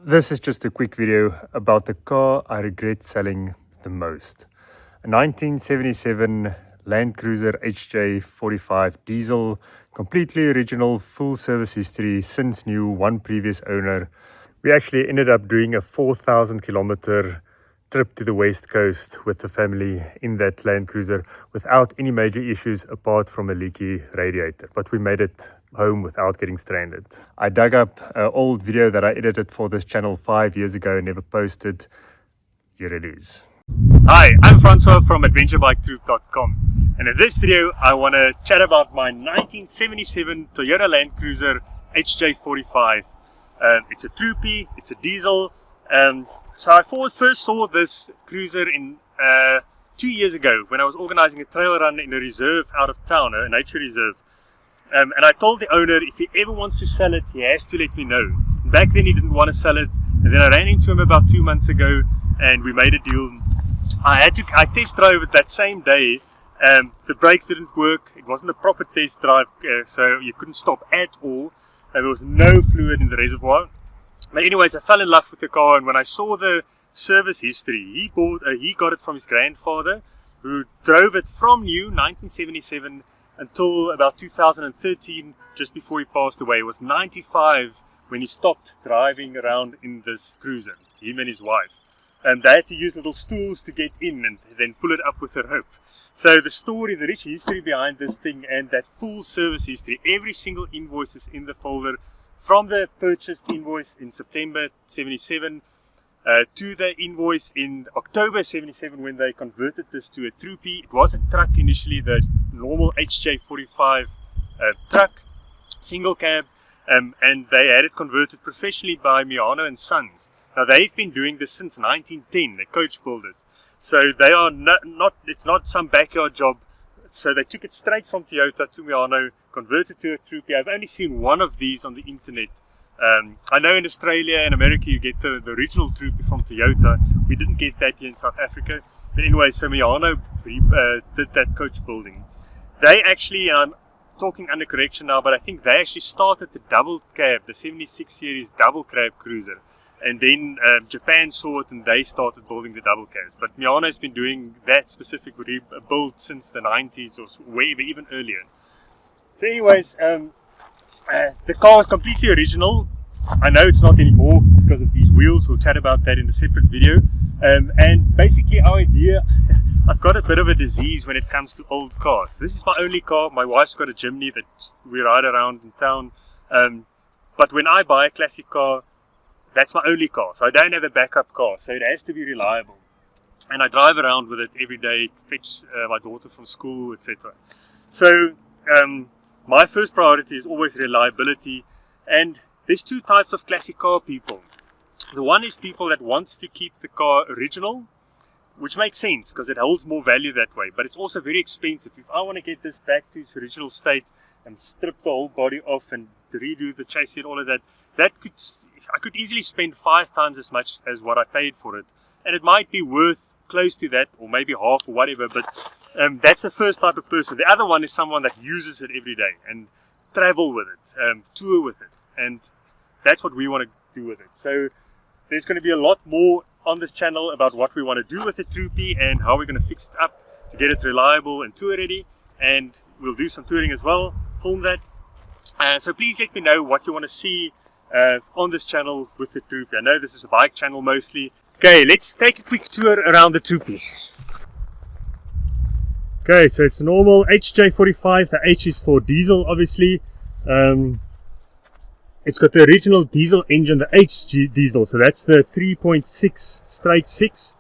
This is just a quick video about the car I regret selling the most. A 1977 Land Cruiser HJ45 diesel, completely original, full service history, since new, one previous owner. We actually ended up doing a 4,000 kilometer trip to the west coast with the family in that Land Cruiser without any major issues apart from a leaky radiator, but we made it home without getting stranded. I dug up an old video that I edited for this channel 5 years ago and never posted. Here it is. Hi, I'm Francois from HJ45 and in this video I want to chat about my 1977 Toyota Land Cruiser HJ45. It's a Troopie, it's a diesel. So I first saw this cruiser in 2 years ago when I was organizing a trail run in a reserve out of town, a nature reserve. And I told the owner if he ever wants to sell it, he has to let me know. Back then he didn't want to sell it, and then I ran into him about 2 months ago and we made a deal. I test drove it that same day. The brakes didn't work, it wasn't a proper test drive, so you couldn't stop at all. There was no fluid in the reservoir. But anyways, I fell in love with the car, and when I saw the service history, he got it from his grandfather, who drove it from new 1977 until about 2013, just before he passed away. He was 95 when he stopped driving around in this cruiser, him and his wife. And they had to use little stools to get in and then pull it up with a rope. So the story, the rich history behind this thing, and that full service history, every single invoice is in the folder, from the purchased invoice in September 77 to the invoice in October 77 when they converted this to a Troopie. It was a truck initially, the normal HJ45 truck, single cab, and they had it converted professionally by Miano and Sons. Now they've been doing this since 1910, the coach builders. So they are it's not some backyard job. So they took it straight from Toyota to Miano, converted to a Troopie. I've only seen one of these on the internet. I know in Australia and America you get the original Troopie from Toyota. We didn't get that here in South Africa. But anyway, so Miano did that coach building. They actually, I'm talking under correction now, but I think they actually started the double cab, the 76 series double cab cruiser. And then Japan saw it and they started building the double cabs. But Miano has been doing that specific build since the 90s or way even earlier. So anyways, the car is completely original. I know it's not anymore because of these wheels. We'll chat about that in a separate video. And basically our idea, I've got a bit of a disease when it comes to old cars. This is my only car. My wife's got a Jimny that we ride around in town. But when I buy a classic car, that's my only car, so I don't have a backup car, so it has to be reliable. And I drive around with it every day, fetch my daughter from school, etc. So my first priority is always reliability. And there's two types of classic car people. The one is people that wants to keep the car original, which makes sense because it holds more value that way, but it's also very expensive. If I want to get this back to its original state and strip the whole body off and redo the chassis and all of that, I could easily spend 5 times as much as what I paid for it, and it might be worth close to that, or maybe half or whatever. But that's the first type of person. The other one is someone that uses it every day and travel with it, tour with it, and that's what we want to do with it. So there's going to be a lot more on this channel about what we want to do with the Troopie and how we're going to fix it up to get it reliable and tour ready, and we'll do some touring as well, film that. So please let me know what you want to see on this channel with the Troopie. I know this is a bike channel mostly. Okay, let's take a quick tour around the Troopie. Okay, so it's a normal HJ45. The H is for diesel, obviously. It's got the original diesel engine, the HG diesel, so that's the 3.6 straight 6.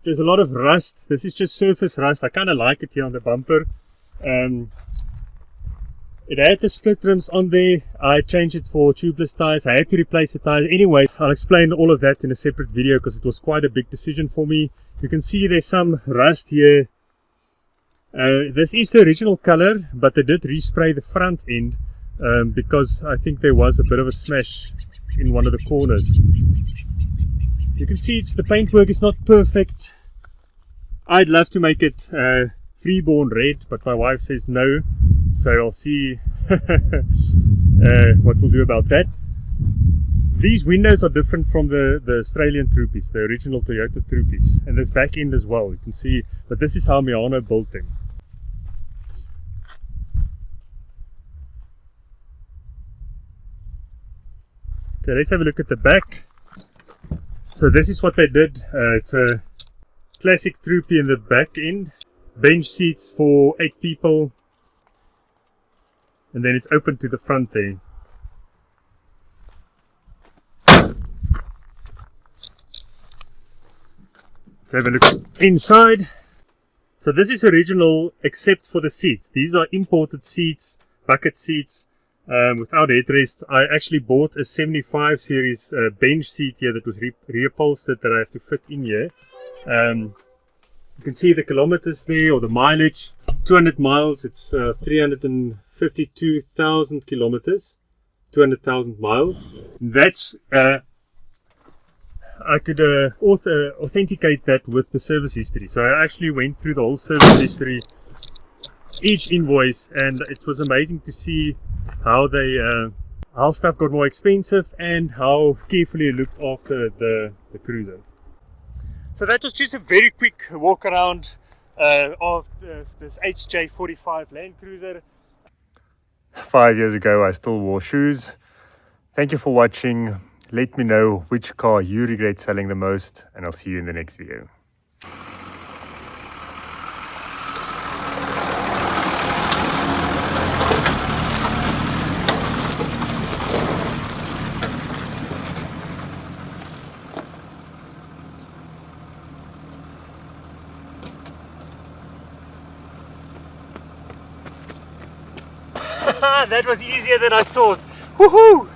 there's a lot of rust. This is just surface rust. I kind of like it here on the bumper. It had the split rims on there. I changed it for tubeless tires. I had to replace the tires. Anyway, I'll explain all of that in a separate video because it was quite a big decision for me. You can see there's some rust here. This is the original color, but they did respray the front end because I think there was a bit of a smash in one of the corners. You can see the paintwork is not perfect. I'd love to make it freeborn red, but my wife says no. So I'll see what we'll do about that. These windows are different from the Australian Troopies, the original Toyota Troopies, and this back end as well, you can see, but this is how Miano built them. Okay, let's have a look at the back. So this is what they did. It's a classic Troopie in the back end, bench seats for 8 people. And then it's open to the front there. Let's have a look inside. So this is original except for the seats. These are imported seats, bucket seats, without headrests. I actually bought a 75 series bench seat here that was reupholstered that I have to fit in here. You can see the kilometers there, or the mileage. 200 miles, it's 352,000 kilometers, 200,000 miles. That's I could authenticate that with the service history. So I actually went through the whole service history, each invoice, and it was amazing to see how they how stuff got more expensive and how carefully looked after the cruiser. So that was just a very quick walk around of this HJ45 Land Cruiser. 5 years ago I still wore shoes. Thank you for watching. Let me know which car you regret selling the most, and I'll see you in the next video. That was easier than I thought. Woohoo!